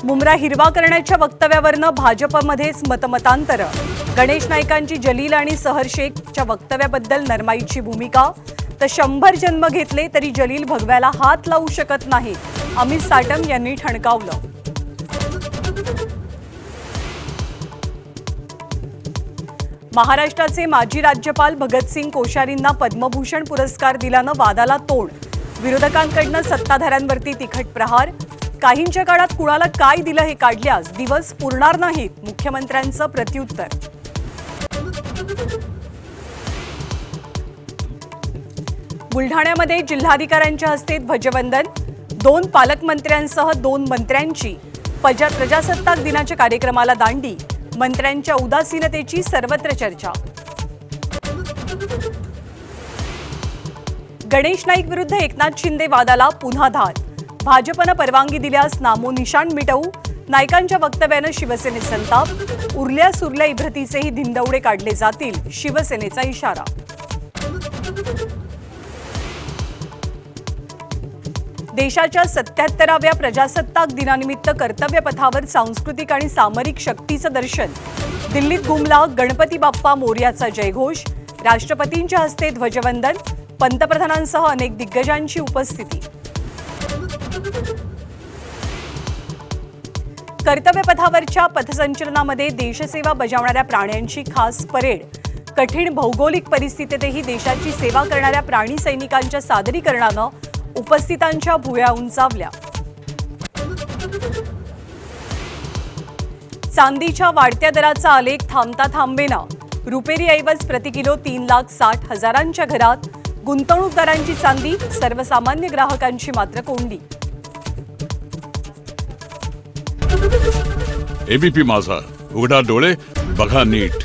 मुंब्रा हिरवा करण्याच्या वक्तव्यावरनं भाजपमध्येच मतमतांतर। गणेश नाईकांची जलील आणि सहर शेखच्या वक्तव्याबद्दल नरमाईची भूमिका। तर 100 जन्म घेतले तरी जलील भगव्याला हात लावू शकत नाही, अमित साटम यांनी ठणकावलं। महाराष्ट्राचे माजी राज्यपाल भगतसिंग कोश्यारींना पद्मभूषण पुरस्कार दिल्यानं वादाला तोड। विरोधकांकडून सत्ताधाऱ्यांवरती तिखट प्रहार। काहींच्या काळात कुणाला काय दिलं हे काढल्यास दिवस पुरणार नाहीत, मुख्यमंत्र्यांचं प्रत्युत्तर। बुलढाण्यामध्ये जिल्हाधिकाऱ्यांच्या हस्ते ध्वजवंदन। 2 पालकमंत्र्यांसह 2 मंत्र्यांची प्रजासत्ताक दिनाच्या कार्यक्रमाला दांडी। मंत्र्यांच्या उदासीनतेची सर्वत्र चर्चा। गणेश नाईक विरुद्ध एकनाथ शिंदे वादाला पुन्हा धार। भाजपनं परवानगी दिल्यास नामोनिशाण मिटवू। नाईकांच्या वक्तव्यानं शिवसेनेत संताप। उरल्या सुरल्या इब्रतीचेही धिंदवडे काढले जातील, शिवसेनेचा इशारा। देशाच्या 77व्या प्रजासत्ताक दिनानिमित्त कर्तव्यपथावर सांस्कृतिक आणि सामरिक शक्तीचं दर्शन। दिल्लीत घुमला गणपती बाप्पा मोरयाचा जयघोष। राष्ट्रपतींच्या हस्ते ध्वजवंदन। पंतप्रधानांसह अनेक दिग्गजांची उपस्थिती। कर्तव्यपथावरच्या पथसंचलनामध्ये देशसेवा बजावणाऱ्या प्राण्यांची खास परेड। कठीण भौगोलिक परिस्थितीतही देशाची सेवा करणाऱ्या प्राणी सैनिकांच्या सादरीकरणानं उपस्थितांच्या भुवया उंचावल्या। चांदीच्या वाढत्या दराचा आलेख थांबता थांबेना। रुपेरी ऐवज प्रति किलो 3,60,000च्या घरात। गुंतवणूकदारांची चांदी, सर्वसामान्य ग्राहकांची मात्र कोंडी। एबीपी माझा, उघडा डोळे बघा नीट।